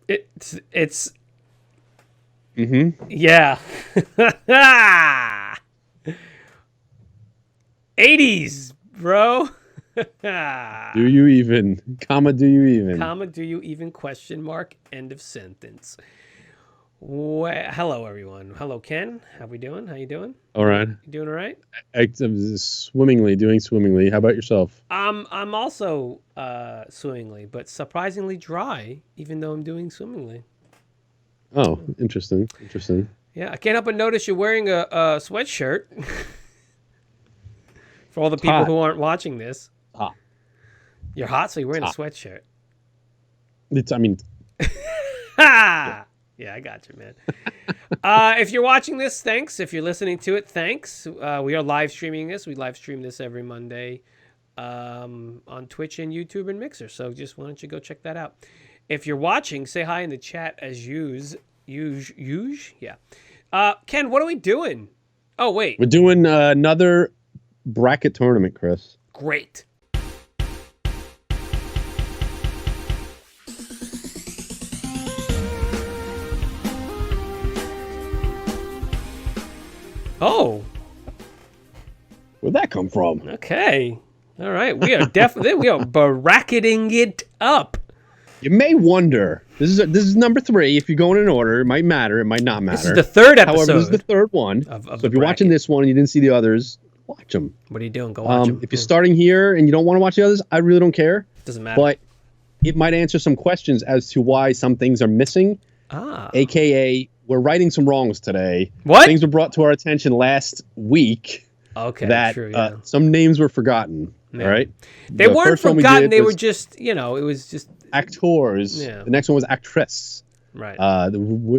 It's Mm-hmm. yeah. 80's, bro. Do you even? Comma, do you even? Comma, do you even question mark? End of sentence. Hello, everyone. Hello, Ken. How we doing? How you doing? All right. You doing all right? I'm swimmingly, doing swimmingly. How about yourself? I'm also swimmingly, but surprisingly dry, even though I'm doing swimmingly. Oh, interesting. Interesting. Yeah, I can't help but notice you're wearing a sweatshirt. For all the It's people hot. who aren't watching this, It's hot. you're hot, so you're It's wearing a hot. sweatshirt. I mean, yeah. Ha! Yeah, I got you, man. If you're watching this, thanks. If you're listening to it, thanks. We are live streaming this. We live stream this every Monday on Twitch and YouTube and Mixer. So just why don't you go check that out? If you're watching, say hi in the chat as use. Yeah. Ken, what are we doing? Oh, wait. We're doing another bracket tournament, Chris. Great. Oh, Where'd that come from? okay. All right. We are definitely bracketing it up. You may wonder. This is number 3. If you're going in order, it might matter. It might not matter. This is the third episode. However, this is the third one. Of so the if you're watching bracket. this one and you didn't see the others, watch them. What are you doing? Go watch them. If you're starting here and you don't want to watch the others, I really don't care. Doesn't matter. But it might answer some questions as to why some things are missing. AKA, we're righting some wrongs today. What? Things were brought to our attention last week Okay. that True, yeah. some names were forgotten. Yeah. All right. They The weren't first one we forgotten. did They were was just, it was just actors. Yeah. The next one was actress. right.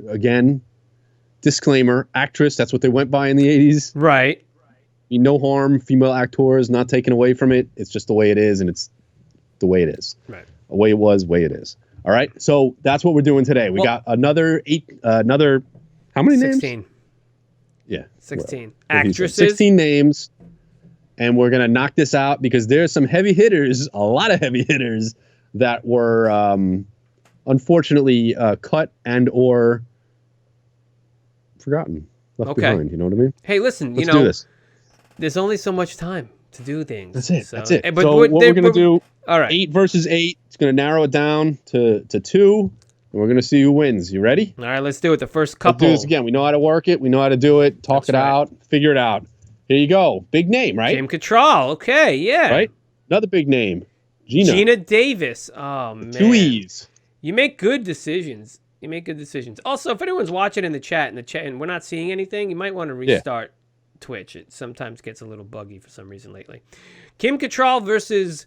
Again, disclaimer: actress. That's what they went by in the 80s. Right. No harm, female actors, not taken away from it. It's just the way it is, and it's the way it is. Right. The way it was, way it is. All right. So that's what we're doing today. We got another how many names? 16. Yeah. 16. Well, Actresses. 16 names. And we're going to knock this out because there's some heavy hitters, a lot of heavy hitters that were unfortunately cut and or forgotten, left behind. You know what I mean? Hey, listen, Let's do this. there's only so much time to do things. That's it. So, That's it. But So what we're going to do, all right. 8 versus 8. It's going to narrow it down to 2. And we're going to see who wins. You ready? All right, let's do it. The first Let's couple. do this again. We know how to work it. We know how to do it. Talk That's it right. out. Figure it out. Here you go. Big name, right? Kim Cattrall. Okay, yeah. Right? Another big name. Gina Davis. Oh, man. 2 E's. You make good decisions. Also, if anyone's watching in the chat and we're not seeing anything, you might want to restart Twitch. It sometimes gets a little buggy for some reason lately. Kim Cattrall versus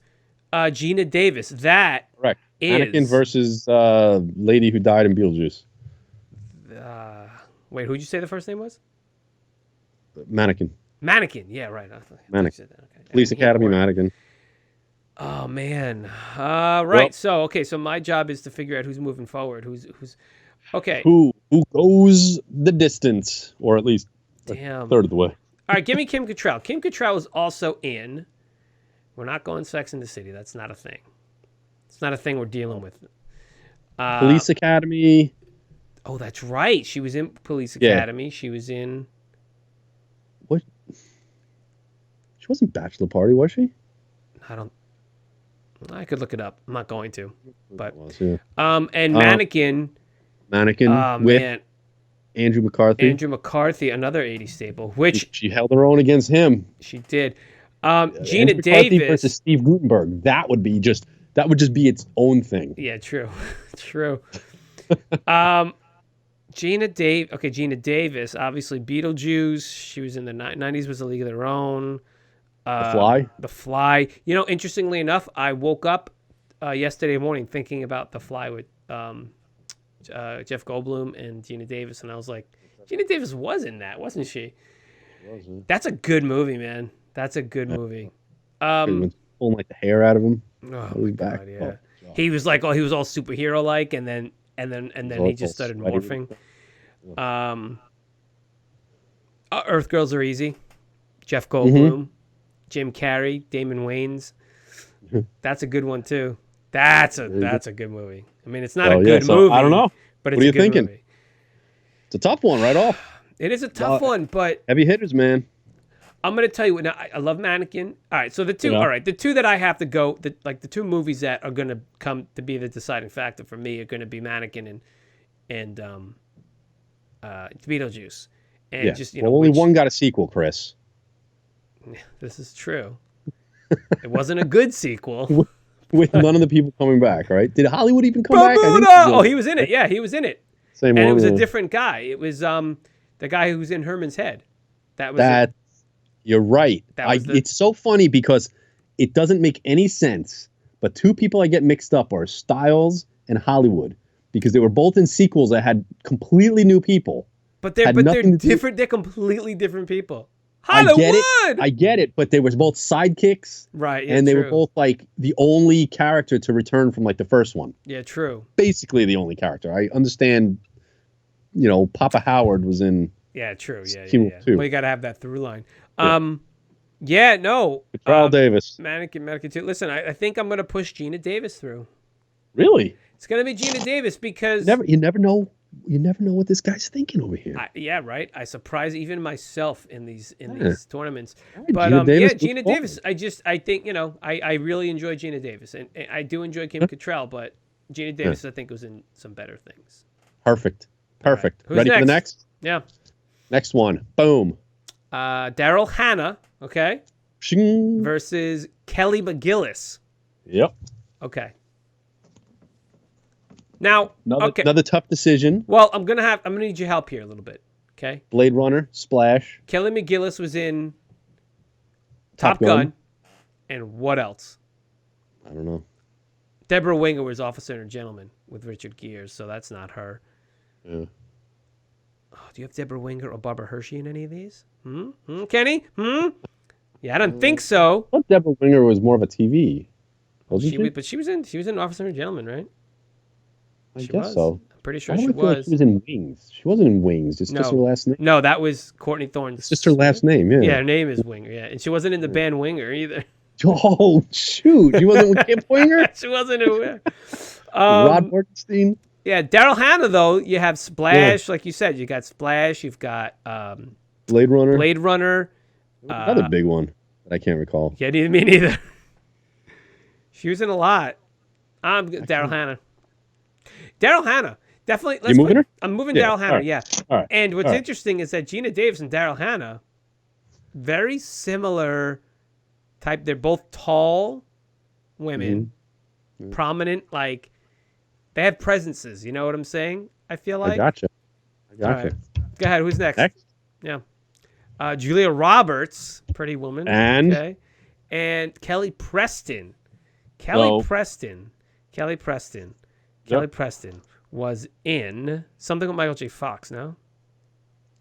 Gina Davis. That Correct. is Anakin versus lady who died in Beetlejuice. Wait, who'd you say the first name was? Mannequin. Mannequin. Yeah, right. I Mannequin. said that. Okay. Police Academy Mannequin. Oh man. Right. So my job is to figure out who's moving forward. Who's okay. Who goes the distance, or at least Damn. a third of the way. All right, give me Kim Cattrall. Kim Cattrall is also in. We're not going Sex in the City. That's not a thing. It's not a thing we're dealing with. Police Academy. Oh, that's right. She was in Police Yeah. Academy. She was in. What? She wasn't Bachelor Party, was she? I could look it up. I'm not going to. But Yeah. and Mannequin. Mannequin with Man, Andrew McCarthy. Andrew McCarthy, another 80s staple, which She held her own against him. she did. Gina Andrew McCarthy Davis versus Steve Gutenberg. That would just be its own thing. Yeah, true. True. Gina Davis, obviously Beetlejuice. She was in the 90s, was a League of Their Own. The Fly. Interestingly enough, I woke up yesterday morning thinking about The Fly with Jeff Goldblum and Gina Davis, and I was like, Gina Davis was in that, wasn't she? That's a good movie, man. That's a good movie. Pulling like the hair out of him. Oh my God, yeah. He was all superhero like, and then he just started morphing. Earth Girls Are Easy. Jeff Goldblum, Jim Carrey, Damon Wayans. That's a good one too. That's a good movie. I mean, it's not a good movie. I don't know. But it's what are you a good thinking? Movie. It's a tough one right off. It is a tough one, but heavy hitters, man. I'm gonna tell you what. Now, I love Mannequin. All right, so the two. All right, the two that I have to go. The two movies that are gonna come to be the deciding factor for me are gonna be Mannequin and Beetlejuice. And just only one got a sequel, Chris. This is true. It wasn't a good sequel. With none of the people coming back, right? Did Hollywood even come back? He was in it. Yeah, he was in it. Same and one, it was a different guy. It was the guy who was in Herman's Head. You're right. It's so funny because it doesn't make any sense. But two people I get mixed up are Styles and Hollywood because they were both in sequels that had completely new people. But they're different. They're completely different people. Hollywood! I get it, but they were both sidekicks. Right, yeah, and they were both like the only character to return from like the first one. Yeah, true. Basically the only character. I understand, Papa Howard was in... Yeah, true. Yeah. Too. Well, you got to have that through line. No. Carl Davis. Mannequin 2. Listen, I think I'm going to push Gina Davis through. Really? It's going to be Gina Davis because... You never know. You never know what this guy's thinking over here. Yeah, right. I surprise even myself in these tournaments. Right, but Gina Davis. I think I really enjoy Gina Davis, and I do enjoy Kim Cattrall, but Gina Davis I think was in some better things. Perfect. Right. Ready for the next? Yeah. Next one. Boom. Daryl Hannah. Okay. Shing. Versus Kelly McGillis. Yep. Okay. Now, another tough decision. Well, I'm gonna need your help here a little bit. Okay. Blade Runner, Splash. Kelly McGillis was in Top Gun, and what else? I don't know. Deborah Winger was Officer and Gentleman with Richard Gere, so that's not her. Yeah. Oh, do you have Deborah Winger or Barbara Hershey in any of these? Kenny? Yeah, I don't think so. I thought Deborah Winger was more of a TV. But she was in Officer and Gentleman, right? I guess so. I'm pretty sure she was. Like she was in Wings. She wasn't in Wings. It's just her last name. No, that was Courtney Thorne's. It's just her last name, yeah. Yeah, her name is Winger, yeah. And she wasn't in the band Winger either. Oh, shoot. She wasn't with Kip Winger? She wasn't in Winger. Rod Morgenstein? Yeah, Daryl Hannah, though, you have Splash, like you said. You got Splash. You've got Blade Runner. Another big one that I can't recall. Yeah, me neither. She was in a lot. I'm Daryl Hannah. Daryl Hannah. Definitely. You moving her? I'm moving Daryl Hannah, right. yeah. All right. And what's interesting is that Gina Davis and Daryl Hannah, very similar type. They're both tall women, prominent, like, they have presences. You know what I'm saying? I feel like. I gotcha. Right. Go ahead. Who's next? Yeah. Julia Roberts, Pretty Woman. And Kelly Preston. Kelly Preston was in something with Michael J. Fox, no?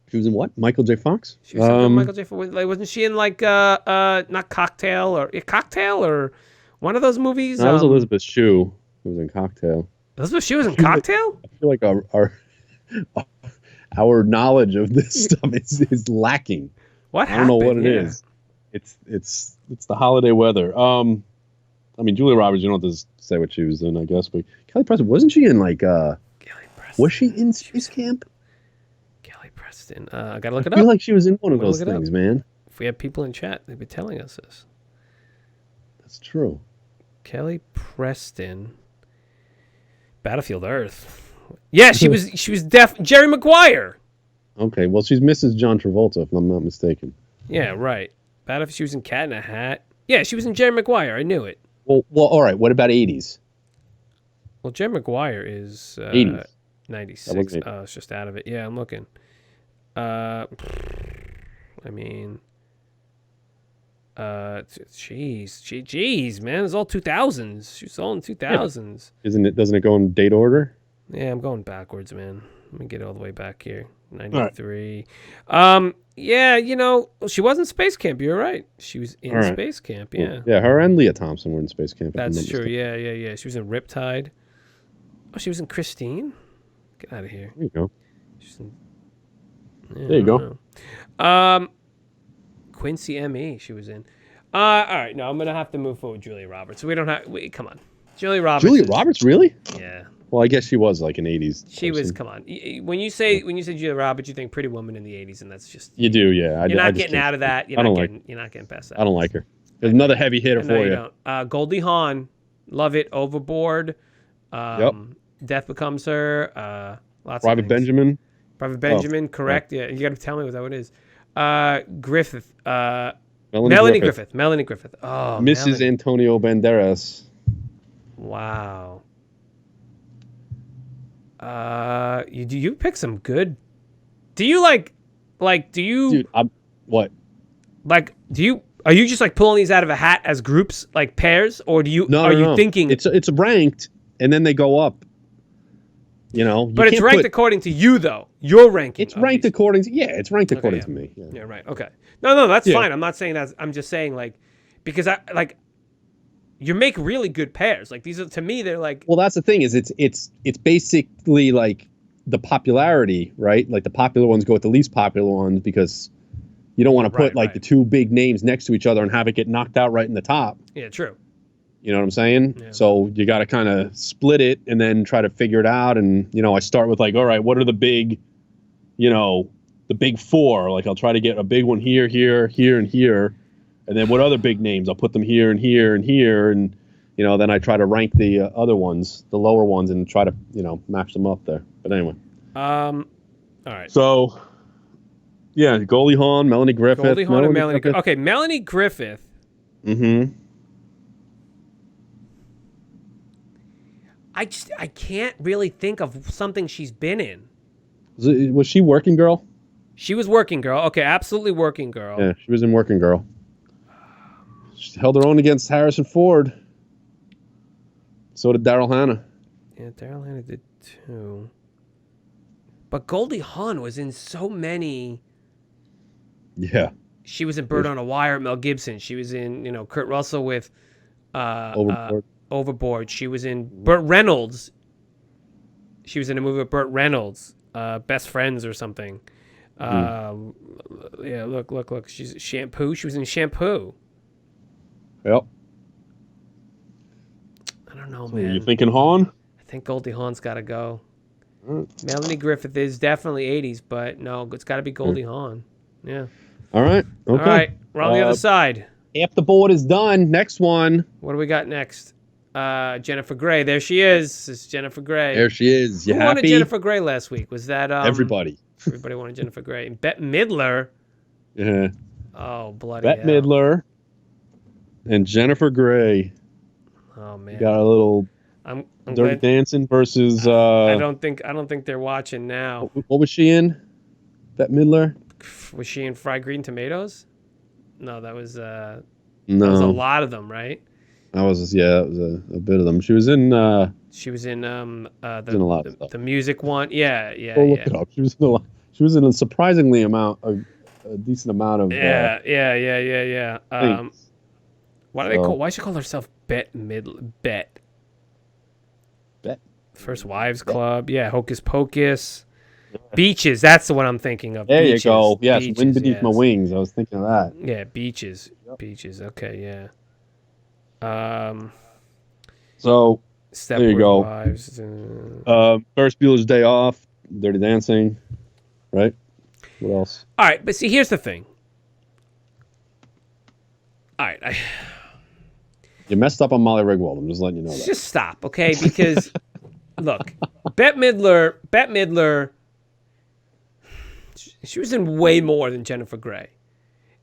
She was in what? Michael J. Fox? She was something with Michael J. Fox. Like, wasn't she in like not Cocktail or one of those movies? No, that was Elizabeth Shue who was in Cocktail. Elizabeth Shue was in Cocktail? I feel like our knowledge of this stuff is lacking. What happened? I don't know what it is. It's the holiday weather. I mean, Julia Roberts, you don't have to say what she was in, I guess, but Kelly Preston, wasn't she in like Kelly Preston. Was she in Space Camp? Kelly Preston. I gotta look it up. I feel like she was in one of those things, man. If we have people in chat, they'd be telling us this. That's true. Kelly Preston. Battlefield Earth. Yeah, she was deaf. Jerry Maguire. Okay, well, she's Mrs. John Travolta, if I'm not mistaken. Yeah, right. Battlefield. She was in Cat in a Hat. Yeah, she was in Jerry Maguire. I knew it. Well, all right. What about 80s? Well, Jerry Maguire is 80s. 96. Oh, it's just out of it. Yeah, I'm looking. I mean, jeez, man, it's all 2000s. She was all in 2000s. Yeah. Doesn't it go in date order? Yeah, I'm going backwards, man. Let me get all the way back here. 93. Right. Yeah, she was in Space Camp. You're right. She was in Space Camp, yeah. Yeah, her and Leah Thompson were in Space Camp. That's true, yeah. She was in Riptide. Oh, she was in Christine? Get out of here. There you go. There you go. Quincy M.E. she was in. All right, no, I'm going to have to move forward Julia Roberts. We don't have... come on. Julia Roberts. Julia Roberts, really? Yeah. Well, I guess she was like an 80s. She was. Come on. When you say Julia Roberts, you think Pretty Woman in the 80s, and that's just you do. Yeah, you're not getting out of that. You're not getting past that. I don't like her. There's another heavy hitter for you. Don't. Goldie Hawn, love it. Overboard. Death Becomes Her. Lots Private of Benjamin. Private Benjamin, correct? Yeah, you got to tell me what that one is. Griffith. Melanie Griffith. Melanie Griffith. Oh, Mrs. Melanie. Antonio Banderas. Wow. You pick some good. Do you like? Do you? Dude, what? Are you just like pulling these out of a hat as groups, like pairs, or do you? No, are you thinking it's ranked and then they go up? You know, but it's ranked according to you, though. Your ranking. It's ranked according to it's ranked according to me. Yeah, right. Okay. No, that's fine. I'm not saying that. I'm just saying because you make really good pairs. Like these are to me, they're like. Well, that's the thing is it's basically like the popularity, right? Like the popular ones go with the least popular ones because you don't want to put the two big names next to each other and have it get knocked out right in the top. Yeah, true. You know what I'm saying? Yeah. So you got to kind of split it and then try to figure it out. And, I start with all right, what are the big, the big four? Like I'll try to get a big one here, here, here, and here. And then what other big names? I'll put them here and here and here. And, then I try to rank the other ones, the lower ones, and try to, match them up there. But anyway. All right. So, yeah, Goldie Hawn, Melanie Griffith. Goldie Hawn and Melanie Griffith. Okay, Melanie Griffith. Mm-hmm. I can't really think of something she's been in. Was she Working Girl? She was Working Girl. Okay, absolutely Working Girl. Yeah, she was in Working Girl. She held her own against Harrison Ford. So did Daryl Hannah. Yeah, Daryl Hannah did too. But Goldie Hawn was in so many. Yeah. She was in Bird on a Wire, Mel Gibson. She was in, Kurt Russell with Overboard. She was in Burt Reynolds. She was in a movie with Burt Reynolds, Best Friends or something. Yeah, look. She's Shampoo. She was in Shampoo. Yep. I don't know, so man. You thinking Hawn? I think Goldie Hawn's got to go. Melanie Griffith is definitely 80s, but no, it's got to be Goldie Hawn. Yeah. All right. Okay. All right. We're on the other side. Half the board is done. Next one. What do we got next? Jennifer Grey. There she is. It's Jennifer Grey. There she is. You Who happy? wanted Jennifer Grey last week? Was that everybody? Everybody wanted Jennifer Grey. And Bette Midler. Yeah. Oh, bloody Bette hell. Midler and Jennifer Grey. Oh man. You got a little I'm Dirty Dancing versus. I don't think they're watching now. What was she in? Bette Midler. Was she in Fried Green Tomatoes? No, that was no. That was a lot of them, right? That was a bit of them. She was in She was in in a lot of stuff. The music one. Yeah. Look it up. She was in a lot. She was in a surprisingly a decent amount of Yeah. Why do they call? Why she call herself Bette Midler? Bette. First Wives Club. Yeah, Hocus Pocus. Beaches. That's the one I'm thinking of. There Beaches. You go. Yes, Beaches, Wind Beneath My Wings. I was thinking of that. Yeah, Beaches. Yep. Beaches. Okay, yeah. So Step there you go. Wives. Ferris Bueller's Day Off. Dirty Dancing. Right. What else? All right, but see, here's the thing. All right, you messed up on Molly Ringwald. I'm just letting you know that. Just stop, okay? Because look, Bette Midler, she was in way more than Jennifer Grey.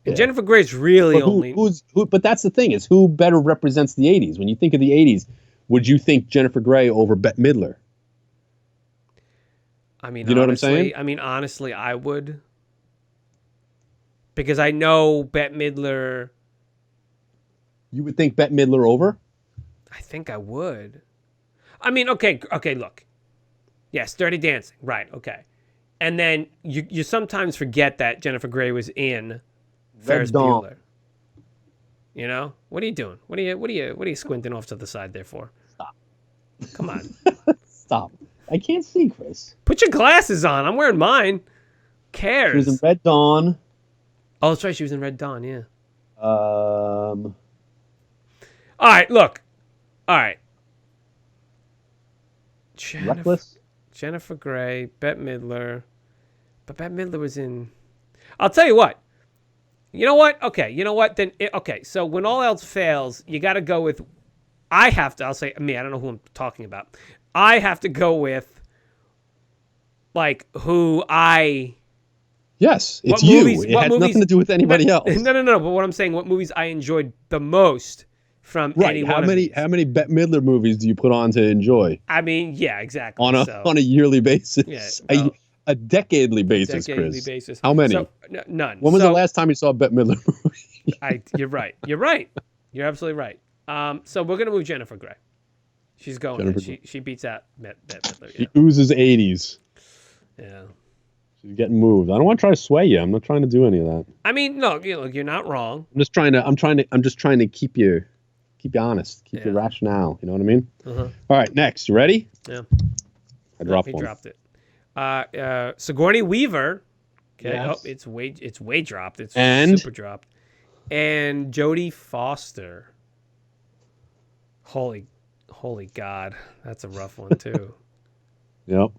And Jennifer Grey's really but that's the thing, is who better represents the 80s? When you think of the 80s, would you think Jennifer Grey over Bette Midler? I mean, you know what I'm saying? I mean, honestly, I would. Because I know Bette Midler. You would think Bette Midler over? I think I would. I mean, okay, look. Yes, Dirty Dancing, right, okay. And then you sometimes forget that Jennifer Grey was in Ferris Bueller. You know? What are you doing? What are you squinting off to the side there for? Stop. Come on. Stop. I can't see, Chris. Put your glasses on. I'm wearing mine. Who cares? She was in Red Dawn. Oh, that's right. She was in Red Dawn, yeah. All right, look. All right. Reckless. Jennifer Grey, Bette Midler. But Bette Midler was in... I'll tell you what. You know what? Okay, you know what? Okay, so when all else fails, you got to go with... I'll say me, I don't know who I'm talking about. I have to go with, like, who I... Yes, it's you. It had nothing to do with anybody else. No. But what I'm saying, what movies I enjoyed the most from any one of these. How many Bette Midler movies do you put on to enjoy? I mean, yeah, exactly. On a yearly basis. Yeah, a decadely basis, Chris. How many? So, none. When was the last time you saw a Bette Midler movie? You're right. You're absolutely right. So we're gonna move Jennifer Grey. She's going. She beats out Bette Midler. Yeah. She oozes 80s. Yeah. She's getting moved. I don't want to try to sway you. I'm not trying to do any of that. I mean, no, you're not wrong. I'm just trying to keep you honest, keep your rationale. You know what I mean? Uh-huh. All right, next. You ready? Yeah. I dropped one. He dropped it. Sigourney Weaver. Okay. Yes. Oh, it's way dropped. It's and super dropped. And Jodie Foster. Holy God, that's a rough one too. Yep.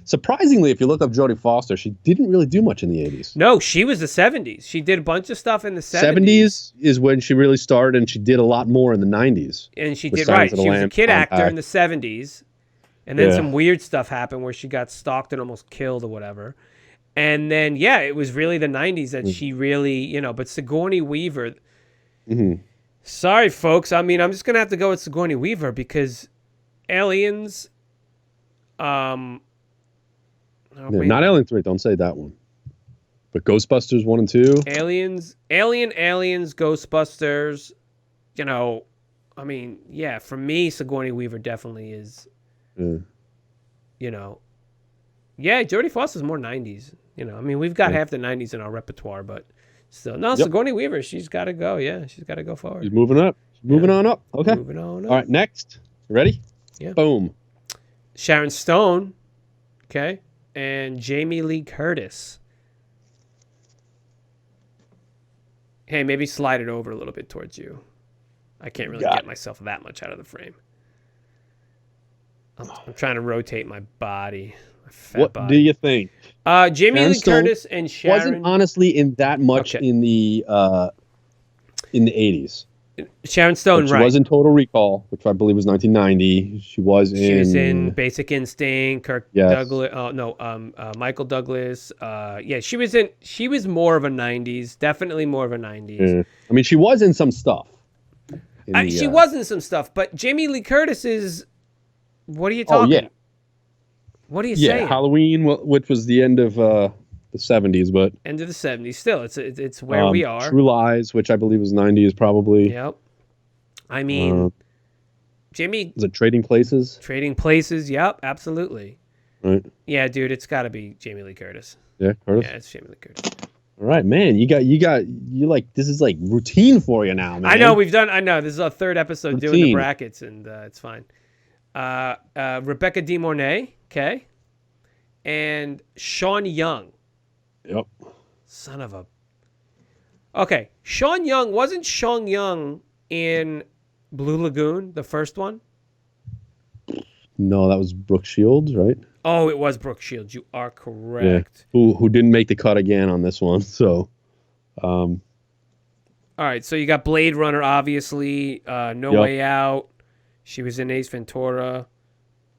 Surprisingly, if you look up Jodie Foster, she didn't really do much in the 80s. No, she was the 70s. She did a bunch of stuff in the 70s. 70s is when she really started, and she did a lot more in the 90s. And she did, right. She was a kid actor in the 70s. And then some weird stuff happened where she got stalked and almost killed or whatever. And then, it was really the 90s that she really, but Sigourney Weaver. Mm-hmm. Sorry, folks. I mean, I'm just going to have to go with Sigourney Weaver because Aliens... not Alien 3. Don't say that one. But Ghostbusters 1 and 2. Aliens, Ghostbusters. I mean, for me, Sigourney Weaver definitely is. Jodie Foster's more 90s. I mean, we've got half the 90s in our repertoire, but still, no. Sigourney Weaver, she's got to go. Yeah, she's got to go forward. She's moving up. Moving on up. Okay. Moving on up. All right, next. You ready? Yeah. Boom. Sharon Stone. Okay. And Jamie Lee Curtis. Hey, maybe slide it over a little bit towards you. I can't really get myself that much out of the frame. I'm trying to rotate my body. What do you think? Jamie Lee Curtis and Sharon wasn't honestly in that much in the 80s. Sharon Stone, she was in Total Recall, which I believe was 1990. She was in Basic Instinct, Douglas. Oh no, Michael Douglas. She was more of a 90s, definitely more of a 90s. Yeah. I mean, she was in some stuff. She was in some stuff, but Jamie Lee Curtis is. What are you talking? Oh yeah. What are you saying? Halloween, which was the end of the 70s, but end of the 70s. Still, it's where we are. True Lies, which I believe was 90s, probably. Yep. I mean, Jimmy. Was it Trading Places? Trading Places. Yep, absolutely. Right. Yeah, dude, it's got to be Jamie Lee Curtis. Yeah, Curtis. Yeah, it's Jamie Lee Curtis. All right, man. You like this is like routine for you now, man. I know this is our third episode doing the brackets, and it's fine. Rebecca De Mornay, okay, and Sean Young. Yep. Son of a. Okay, Sean Young wasn't Sean Young in Blue Lagoon, the first one? No, that was Brooke Shields, right? Oh, it was Brooke Shields. You are correct. Yeah. Who didn't make the cut again on this one? So, all right. So you got Blade Runner, obviously. No Way Out. She was in Ace Ventura,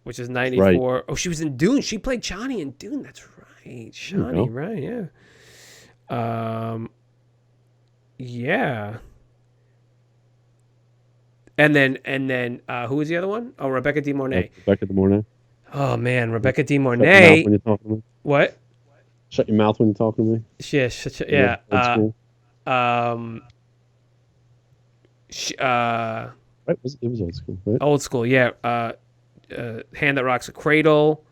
which is 94. Right. Oh, she was in Dune. She played Chani in Dune. That's right. Chani, right? Yeah. Yeah. And then who was the other one? Oh, Rebecca De Mornay. Rebecca De Mornay. Oh man, Rebecca De Mornay. Shut your mouth when you're talking to me. What? Shut your mouth when you're talking to me. Yeah. Right, it was old school, right? Old school, yeah. Hand That Rocks a Cradle.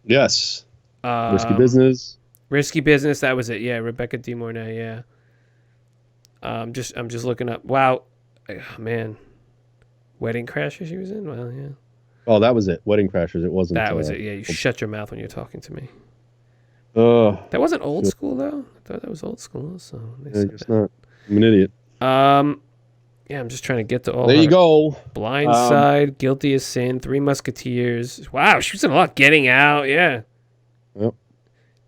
Yes. Risky Business. Risky Business. That was it. Yeah, Rebecca De Mornay. Yeah. I'm just looking up. Wow, man. Wedding Crashers. She was in. Well, yeah. Oh, that was it. Wedding Crashers. It wasn't. That was it. Yeah, you shut your mouth when you're talking to me. That wasn't old school though. I thought that was old school. So I guess not. I'm an idiot. Yeah, I'm just trying to get to all. There you go. Blind Side, Guilty as Sin, Three Musketeers. Wow, she was in a lot. Getting Out, yeah. Yep.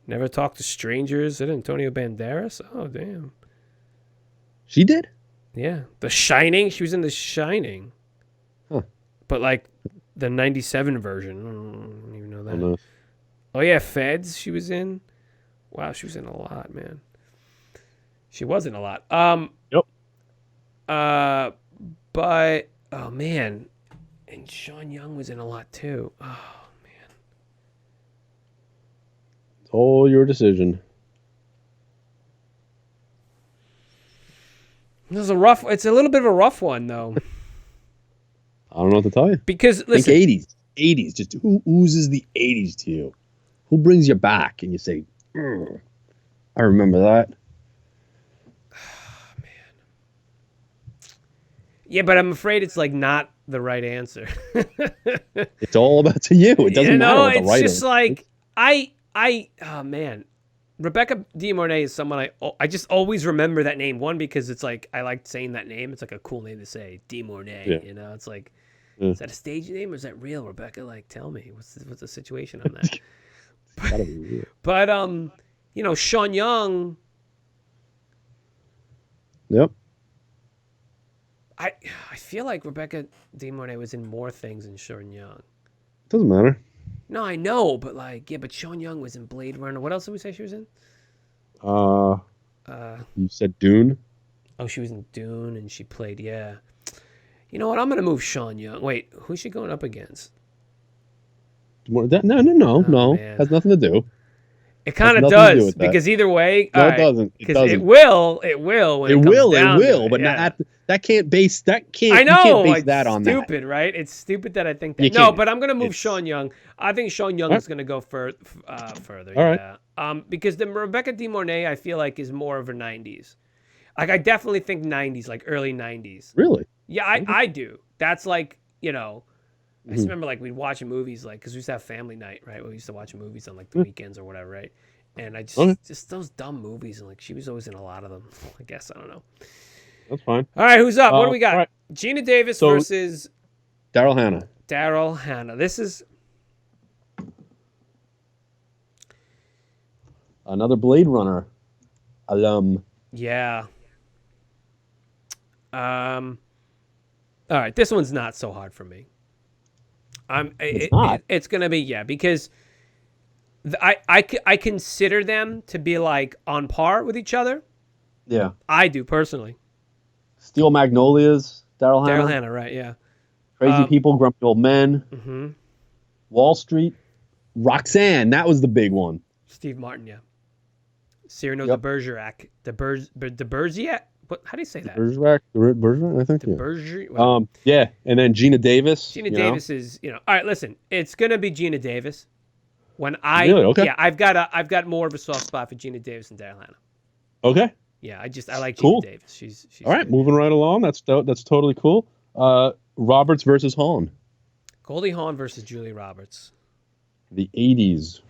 Never Talk to Strangers. Is it Antonio Banderas? Oh, damn. She did? Yeah. The Shining. She was in The Shining. Huh. But like the 97 version. I don't even know that. Oh, no. Oh, yeah, Feds she was in. Wow, she was in a lot, man. She was in a lot. Yep. But oh man, and Sean Young was in a lot too. Oh man, it's all your decision. It's a little bit of a rough one though. I don't know what to tell you. Because listen, think 80s. Just who oozes the 80s to you? Who brings you back and you say, I remember that. Yeah, but I'm afraid it's like not the right answer. It's all about to you. It doesn't matter what the right it's just like oh man, Rebecca De Mornay is someone I just always remember that name. One, because it's like I like saying that name. It's like a cool name to say, De Mornay. Yeah. You know, it's like is that a stage name or is that real, Rebecca? Like, tell me what's the situation on that? It's gotta be real. But you know, Sean Young. Yep. I feel like Rebecca De Mornay was in more things than Sean Young. Doesn't matter. No, I know, but like, yeah, but Sean Young was in Blade Runner. What else did we say she was in? You said Dune. Oh, she was in Dune, and she played. Yeah. You know what? I'm gonna move Sean Young. Wait, who's she going up against? No. Man. Has nothing to do. It kind of does, because either way, no, it doesn't. Because it will. It will. But that can't base. That can't. I know. You can't base that on stupid, that. Right? It's stupid that I think that. No, but I'm gonna move Sean Young. I think Sean Young is gonna go further. All right. Because the Rebecca De Mornay, I feel like, is more of a 90s. Like, I definitely think 90s, like early 90s. Really? Yeah, I do. That's like, you know. I just remember, like, we'd watch movies, like, because we used to have family night, right? We used to watch movies on, like, the weekends or whatever, right? And I just those dumb movies, and, like, she was always in a lot of them, I guess. I don't know. That's fine. All right, who's up? What do we got? Right. Gina Davis versus... Daryl Hannah. Daryl Hannah. This is... Another Blade Runner alum. Yeah. All right, this one's not so hard for me. It's gonna be because I consider them to be like on par with each other. Yeah, I do personally. Steel Magnolias, Daryl Hannah. Daryl Hannah, right? Yeah. Crazy People, Grumpy Old Men. Mm-hmm. Wall Street, Roxanne. That was the big one. Steve Martin, yeah. Cyrano de Bergerac, de Bergerac. What? How do you say that? Bergerac, I think. Bergerac. Yeah, and then Gina Davis. Gina Davis is, All right, listen, it's gonna be Gina Davis. I've got more of a soft spot for Gina Davis than Daryl Hannah. Okay. Yeah, I like Gina Davis. She's all right. Good. Moving right along. That's totally cool. Roberts versus Hawn. Goldie Hawn versus Julia Roberts. The 80s.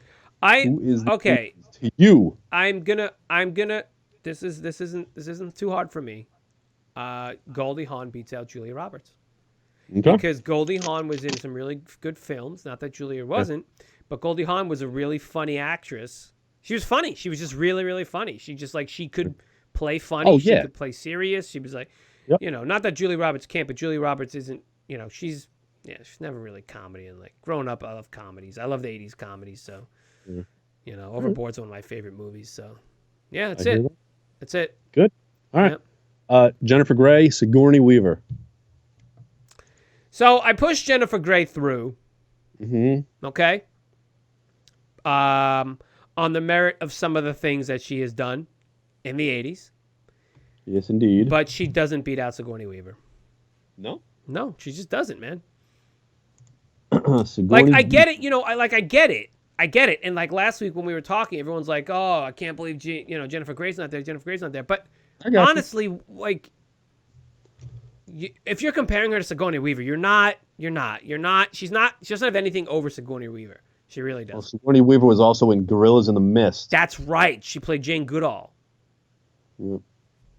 Who is okay. To you. I'm gonna. This isn't too hard for me. Goldie Hawn beats out Julia Roberts. Okay. Because Goldie Hawn was in some really good films. Not that Julia wasn't, but Goldie Hawn was a really funny actress. She was funny. She was just really, really funny. She just she could play funny. Oh, she could play serious. She was like, not that Julia Roberts can't, but Julia Roberts isn't. She's never really comedy. And like growing up, I love comedies. I love the 80s comedies. So, Overboard's one of my favorite movies. So, yeah, that's it. That's it. Good. All right. Yep. Jennifer Grey, Sigourney Weaver. So I pushed Jennifer Grey through. Mm-hmm. Okay. On the merit of some of the things that she has done in the 80s. Yes, indeed. But she doesn't beat out Sigourney Weaver. No? No, she just doesn't, man. Sigourney I get it. I get it. I get it. And like last week when we were talking, everyone's like, "Oh, I can't believe Jennifer Grey's not there. Jennifer Grey's not there." But honestly, if you're comparing her to Sigourney Weaver, you're not. She doesn't have anything over Sigourney Weaver. She really does. Well, Sigourney Weaver was also in Gorillas in the Mist. That's right. She played Jane Goodall. Yep.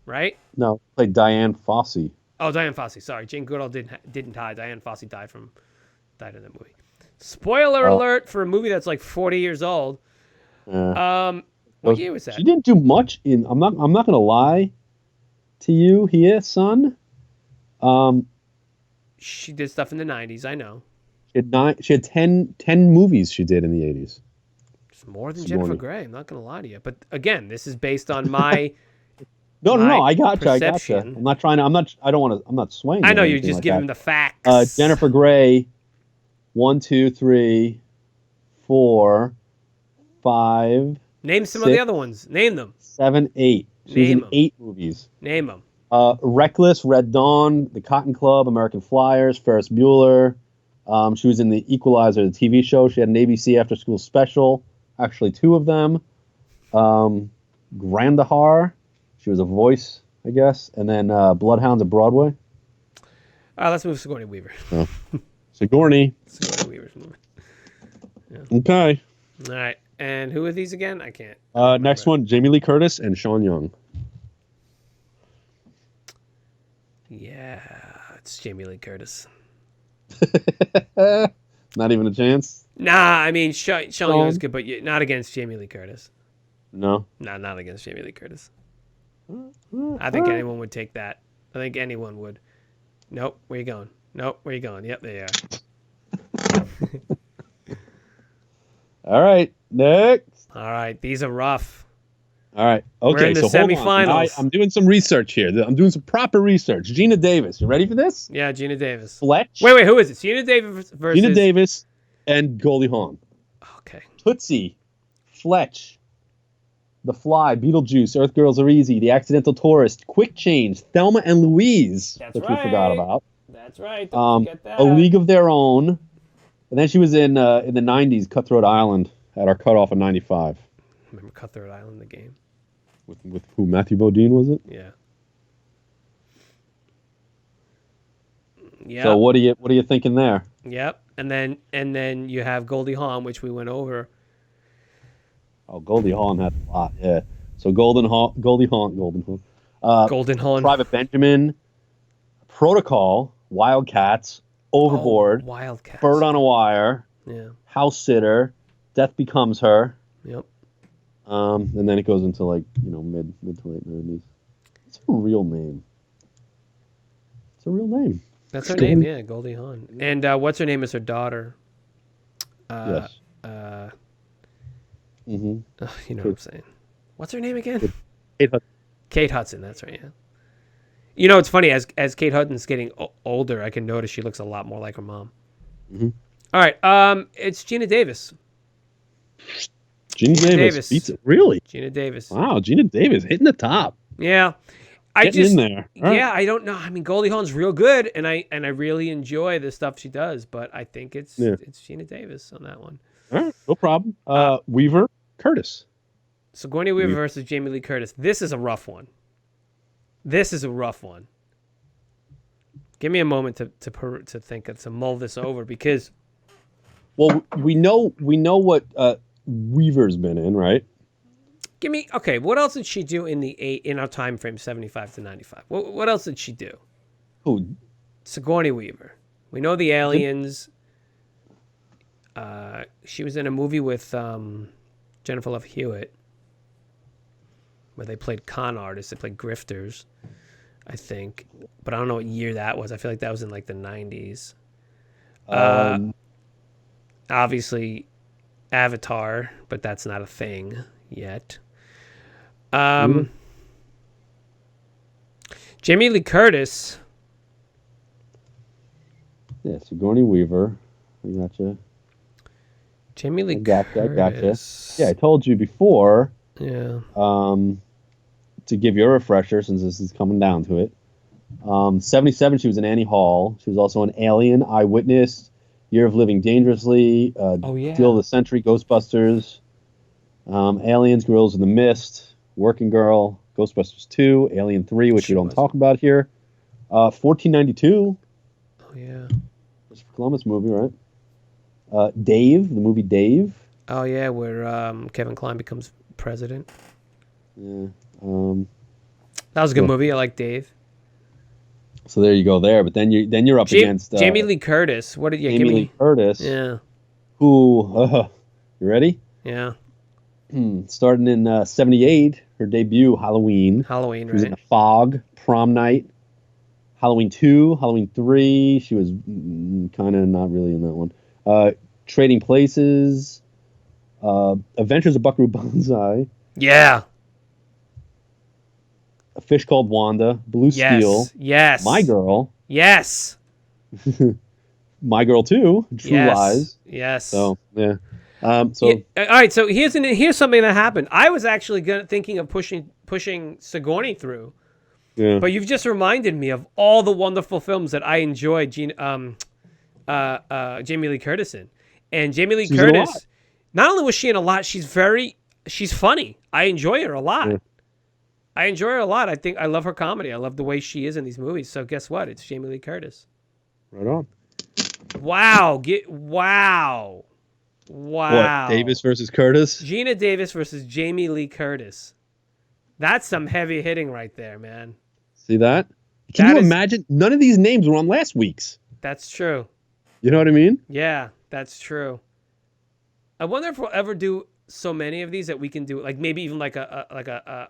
Right? No, played Diane Fossey. Oh, Diane Fossey. Sorry, Jane Goodall didn't die. Diane Fossey died in that movie. Spoiler alert for a movie that's like 40 years old. What year was that? She didn't do much in. I'm not gonna lie to you here, son. She did stuff in the 90s. I know. She had 10 movies she did in the 80s. It's more than Jennifer Grey. I'm not gonna lie to you. But again, this is based on my. No. I gotcha. I'm not trying to. I'm not swaying. I know you're just giving the facts. Jennifer Grey. 1, 2, 3, 4, 5. Name some of the other ones. Name them. 7, 8. She was in 8 movies. Name them. Reckless, Red Dawn, The Cotton Club, American Flyers, Ferris Bueller. She was in The Equalizer, the TV show. She had an ABC after school special. Actually, 2 of them. Grandahar. She was a voice, I guess. And then Bloodhounds of Broadway. Let's move to Sigourney Weaver. Oh. Sigourney Weaver's movie. Yeah. Okay. All right. And who are these again? I can't. Next one, Jamie Lee Curtis and Sean Young. Yeah, it's Jamie Lee Curtis. Not even a chance? Nah, I mean, Sean Young is good, but not against Jamie Lee Curtis. No? No, not against Jamie Lee Curtis. I think anyone would take that. I think anyone would. Nope, where you going? Nope, where you going? Yep, there you are. All right, next. All right, these are rough. All right, okay. We're in the semifinals. I'm doing some research here. I'm doing some proper research. Gina Davis, you ready for this? Yeah, Gina Davis. Fletch. Wait, who is it? Gina Davis versus Gina Davis and Goldie Hawn. Okay. Tootsie, Fletch, The Fly, Beetlejuice, Earth Girls Are Easy, The Accidental Tourist, Quick Change, Thelma and Louise, which we forgot about. That's right. Don't forget that. A League of Their Own. And then she was in the 90s, Cutthroat Island, at our cutoff of 95. Remember Cutthroat Island, the game? With who? Matthew Modine, was it? Yeah. Yeah. So what are you thinking there? Yep. And then you have Goldie Hawn, which we went over. Oh, Goldie Hawn had a lot, yeah. So Goldie Hawn. Private Benjamin, Protocol, Wildcats, Overboard, Wildcats. Bird on a Wire, House Sitter, Death Becomes Her. Yep. And then it goes into mid to late 90s. It's a real name. That's her name, yeah, Goldie Hawn. And what's her name is her daughter. Yes. You know what I'm saying. What's her name again? Kate Hudson. Kate Hudson, that's right, yeah. You know, it's funny, as Kate Hudson's getting older, I can notice she looks a lot more like her mom. Mm-hmm. All right, it's Gina Davis. Gina Davis beats it. Really? Gina Davis. Wow, Gina Davis hitting the top. Yeah. Getting in there. All yeah, right. I don't know. I mean, Goldie Hawn's real good, and I really enjoy the stuff she does, but I think it's Gina Davis on that one. All right, no problem. Weaver, Curtis. Sigourney Weaver versus Jamie Lee Curtis. This is a rough one. Give me a moment to think, to mull this over, because. Well, we know what Weaver's been in, right? What else did she do in our time frame 75 to 95? What else did she do? Who? Sigourney Weaver. We know the Aliens. She was in a movie with Jennifer Love Hewitt where they played con artists. They played grifters, I think. But I don't know what year that was. I feel like that was in like the 90s. Obviously, Avatar, but that's not a thing yet. Jamie Lee Curtis. Yeah, Sigourney Weaver. I gotcha. Jamie Lee Curtis. I gotcha. Yeah, I told you before. Yeah. To give you a refresher, since this is coming down to it. 77, she was in Annie Hall. She was also an Alien, Eyewitness, Year of Living Dangerously, Deal of the Century, Ghostbusters, Aliens, Gorillas in the Mist, Working Girl, Ghostbusters 2, Alien 3, which we don't talk about here. 1492. Oh, yeah. Christopher Columbus movie, right? Dave, the movie Dave. Oh, yeah, where Kevin Kline becomes president. Yeah. That was a good movie. I like Dave. So there you go there. But then you're up against Jamie Lee Curtis. What did you Jamie Lee Curtis? Yeah. Who? You ready? Yeah. Starting in '78, her debut, Halloween. Halloween, She was in The Fog, Prom Night, Halloween 2, Halloween 3. She was kind of not really in that one. Trading Places, Adventures of Buckaroo Banzai. Yeah. A Fish Called Wanda, Blue Steel. Yes. My Girl. Yes. My Girl 2, True Lies. Yes. So, yeah. All right, so here's something that happened. I was actually thinking of pushing Sigourney through. Yeah. But you've just reminded me of all the wonderful films that I enjoyed Jamie Lee Curtis in. And Jamie Lee Curtis, not only was she in a lot, she's funny. I enjoy her a lot. Yeah. I enjoy her a lot. I love her comedy. I love the way she is in these movies. So guess what? It's Jamie Lee Curtis. Right on. Wow. Wow. What, Davis versus Curtis? Gina Davis versus Jamie Lee Curtis. That's some heavy hitting right there, man. See that? Can you imagine? None of these names were on last week's. That's true. You know what I mean? Yeah, that's true. I wonder if we'll ever do so many of these that we can do, like maybe even like a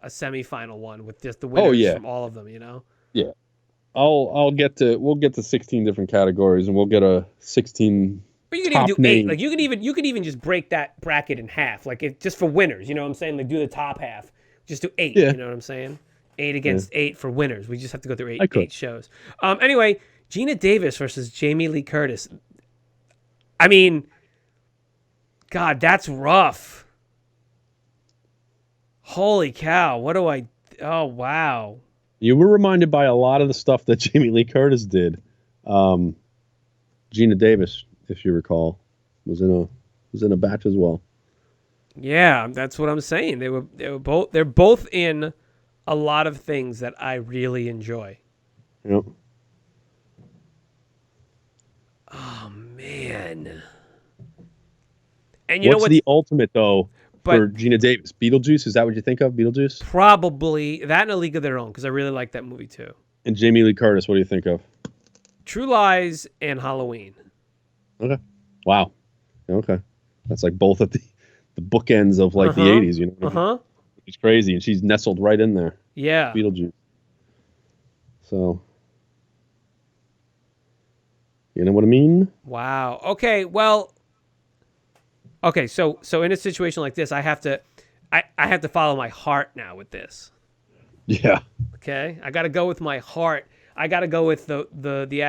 semifinal one with just the winners from all of them. You know? Yeah. We'll get to 16 different categories, and we'll get a 16. Or you could even do 8. Like you could even just break that bracket in half, like just for winners. You know what I'm saying? Like do the top half. Just do 8. Yeah. You know what I'm saying? 8 against 8 for winners. We just have to go through 8 shows. Anyway, Gina Davis versus Jamie Lee Curtis. I mean, God, that's rough. Holy cow! Oh wow! You were reminded by a lot of the stuff that Jamie Lee Curtis did. Gina Davis, if you recall, was in a batch as well. Yeah, that's what I'm saying. They're both in a lot of things that I really enjoy. Yep. Oh man. And what's the ultimate though for Gina Davis? Beetlejuice, is that what you think of? Beetlejuice? Probably that and A League of Their Own, because I really like that movie too. And Jamie Lee Curtis, what do you think of? True Lies and Halloween. Okay. Wow. Okay. That's like both of the bookends of like the 80s, you know what I mean? It's crazy, and she's nestled right in there. Yeah. Beetlejuice. So, you know what I mean? Wow. Okay, well, okay, so in a situation like this, I have to follow my heart now with this. Yeah. Okay? I got to go with my heart. I got to go with the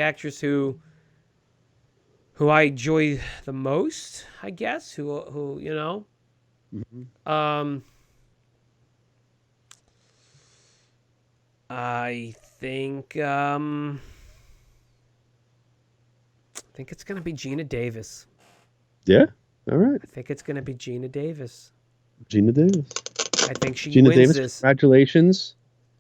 actress who I enjoy the most, I guess, who you know. Mm-hmm. I think it's gonna be Gina Davis. Yeah. All right. I think it's gonna be Gina Davis. Gina Davis. I think Gina wins Davis, this. Congratulations.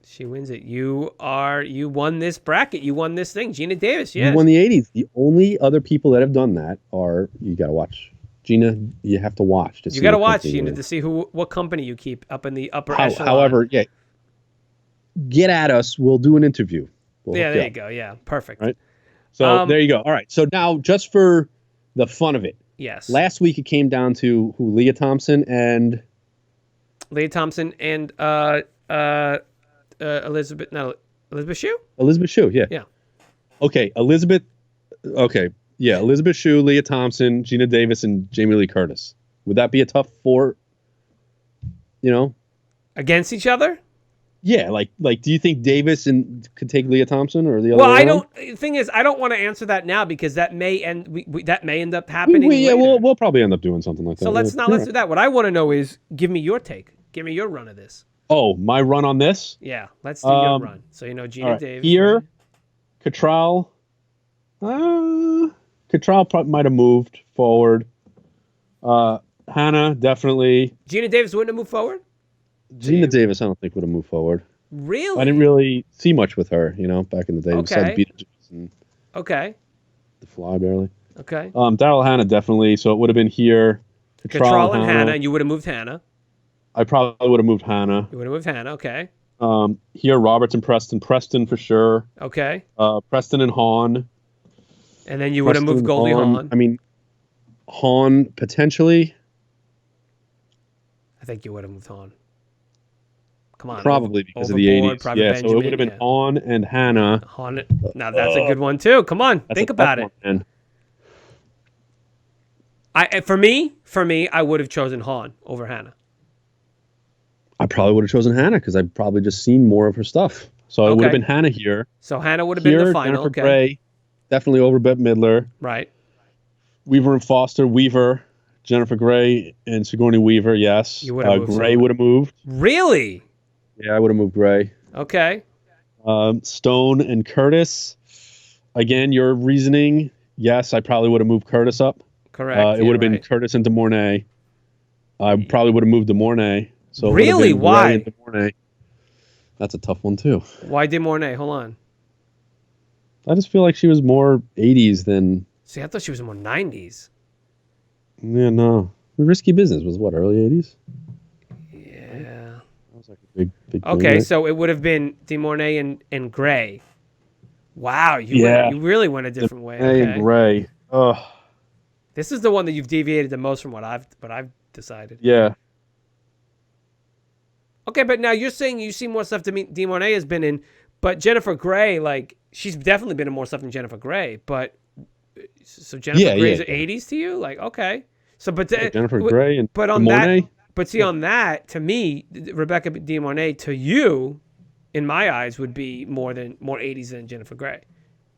She wins it. You won this bracket. You won this thing. Gina Davis, yes. You won the 80s. The only other people that have done that are, you got to watch. Gina, you have to watch. You got to watch, Gina, to see what company you keep up in the upper echelon. However, yeah, get at us. We'll do an interview. There you go. Yeah, perfect. Right. So there you go. All right. So now, just for the fun of it. Yes. Last week it came down to Leah Thompson and Elizabeth Shue? Elizabeth Shue, yeah. Yeah. Okay, Elizabeth Shue, Leah Thompson, Gina Davis, and Jamie Lee Curtis. Would that be a tough 4, against each other? Yeah, like do you think Davis could take Leah Thompson or the other? Well, I don't. The thing is, I don't want to answer that now because that may end up happening. We'll probably end up doing something like that. So let's do that. What I want to know is, give me your take. Give me your run of this. Oh, my run on this? Yeah, let's do your run. So Gina Davis. Here, Cattrall. Cattrall might have moved forward. Hannah, definitely. Gina Davis wouldn't have moved forward? Gina Davis, I don't think would have moved forward. Really? I didn't really see much with her, back in the day. Okay. Beetlejuice and The Fly, barely. Okay. Daryl Hannah, definitely. So it would have been here. Cattrall and Hannah, and you would have moved Hannah. I probably would have moved Hannah. You would have moved Hannah, okay. Here, Roberts and Preston. Preston for sure. Okay. Preston and Hahn. And then you would have moved Goldie Hawn. I mean, Hahn potentially. I think you would have moved Hahn. Come on. Probably because of the 80s. Yeah, Benjamin, so it would have been Hahn and Hannah. Hahn. Now that's a good one too. Come on, think about it. One, for me, I would have chosen Hahn over Hannah. I probably would have chosen Hannah because I've probably just seen more of her stuff. So it would have been Hannah here. So Hannah would have been the final. Jennifer Grey, definitely over Bette Midler. Right. Weaver and Foster. Weaver, Jennifer Grey, and Sigourney Weaver. Yes. You would have moved. Grey would have moved. Really? Yeah, I would have moved Grey. Okay. Stone and Curtis. Again, your reasoning. Yes, I probably would have moved Curtis up. Correct. It would have been Curtis and DeMornay. I probably would have moved DeMornay. So really? Why? That's a tough one too. Why DeMornay? Hold on. I just feel like she was more 80s than. See, I thought she was more 90s. Yeah, no. Risky Business was what, early 80s? Yeah. That was like a big okay, thing, right? So it would have been DeMornay and Grey. Wow, you really went a different way. Okay. And Grey. Ugh. This is the one that you've deviated the most from what I've decided. Yeah. Okay, but now you're saying you see more stuff DeMornay has been in, but Jennifer Grey, like, she's definitely been in more stuff than Jennifer Grey. But so Jennifer Grey's 80s to you, like, okay. So, but Jennifer Grey and but on DeMornay? But see, on that, to me, Rebecca De Mornay, to you, in my eyes, would be more 80s than Jennifer Grey,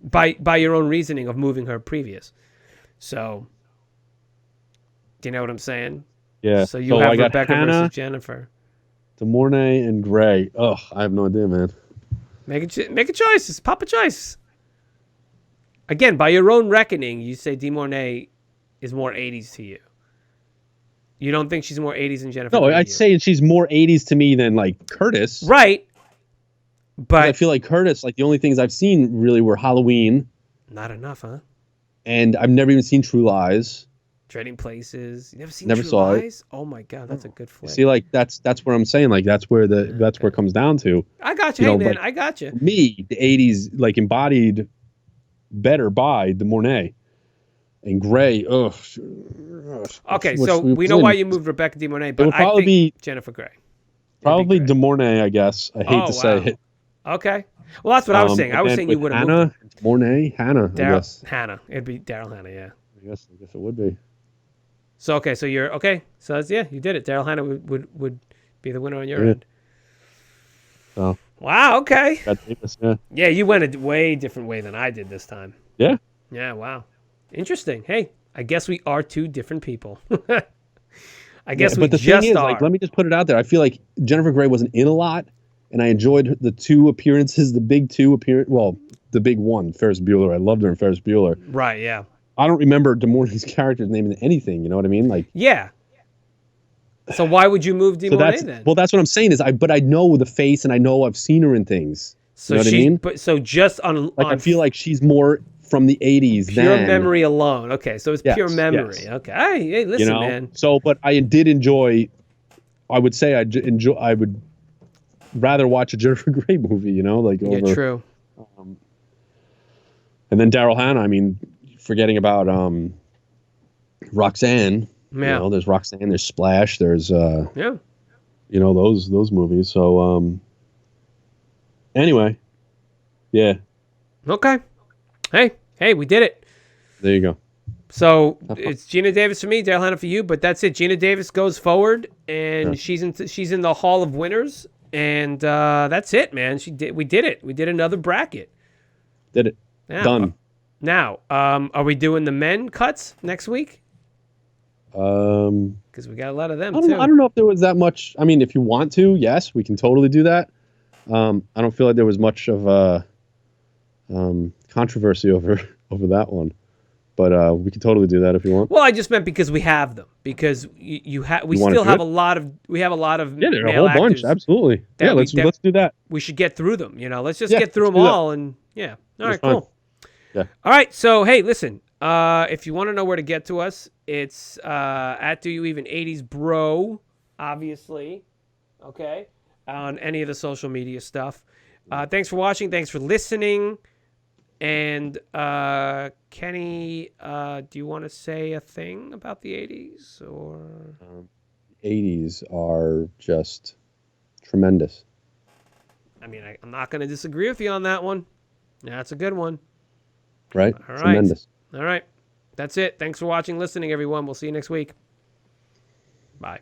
by your own reasoning of moving her previous. So, do you know what I'm saying? Yeah. So you have Rebecca versus Jennifer. De Mornay and Grey. Ugh, I have no idea, man. Make a choice. It's pop a choice. Again, by your own reckoning, you say De Mornay is more 80s to you. You don't think she's more 80s than Jennifer? No, I'd say she's more 80s to me than like Curtis. Right. But I feel like Curtis, like the only things I've seen really were Halloween. Not enough, huh? And I've never even seen True Lies. Trading Places. You never saw Lies? It. Oh my God, that's a good flick. See, like that's where I'm saying, like that's where it comes down to. I got you, hey man, I got you. Me, the 80s like embodied better by De Mornay. And Grey, ugh. Okay, so we know why you moved Rebecca De Mornay, but I think be Jennifer Grey. Probably De Mornay, I guess. I hate to say it. Okay. Well, that's what I was saying. I was saying you would have moved Hannah, Mornay, Hannah, I guess. Hannah. It'd be Daryl Hannah, yeah. I guess it would be. So, okay, so you're, okay. So, that's, you did it. Daryl Hannah would be the winner on your end. Oh. Wow, okay. Davis, yeah. Yeah, you went a way different way than I did this time. Yeah? Yeah, wow. Interesting. Hey, I guess we are two different people. I guess we just thing is, are. like, let me just put it out there. I feel like Jennifer Grey wasn't in a lot, and I enjoyed the two appearances, the big two appearance. Well, the big one, Ferris Bueller. I loved her in Ferris Bueller. Right, yeah. I don't remember De Mornay's character's name in anything. You know what I mean? Like, yeah. So why would you move De Mornay then? Well, that's what I'm saying is but I know the face and I know I've seen her in things. So you know what I mean? But so just on I feel like she's more from the 80s pure memory alone. Okay, so it's pure memory. Yes. Okay, hey, listen, man. So, but I did enjoy. I would say I would rather watch a Jennifer Grey movie. You know, like over. Yeah, true. And then Daryl Hannah. I mean, forgetting about Roxanne. Yeah. You know, there's Roxanne. There's Splash. There's You know those movies. So anyway, yeah. Okay. Hey, we did it. There you go. So it's Gina Davis for me, Daryl Hannah for you, but that's it. Gina Davis goes forward, and she's in the Hall of Winners, and that's it, man. We did it. We did another bracket. Did it. Yeah. Done. Now, are we doing the men cuts next week? Because we got a lot of them too. I don't know if there was that much. I mean, if you want to, yes, we can totally do that. I don't feel like there was much of controversy over that one, but we can totally do that if you want. Well, I just meant because we have them, because we still have a lot of yeah, there are a whole bunch, absolutely. Yeah, let's do that. We should get through them. You know, let's just get through them all, and yeah, all right, cool. Yeah. All right, so hey, listen. If you want to know where to get to us, it's at Do You Even 80s Bro, obviously. Okay. on any of the social media stuff. Thanks for watching. Thanks for listening. And Kenny, do you want to say a thing about the 80s? Or 80s are just tremendous. I mean, I'm not going to disagree with you on that one. That's a good one. Right? All right. Tremendous. All right. That's it. Thanks for watching, listening, everyone. We'll see you next week. Bye.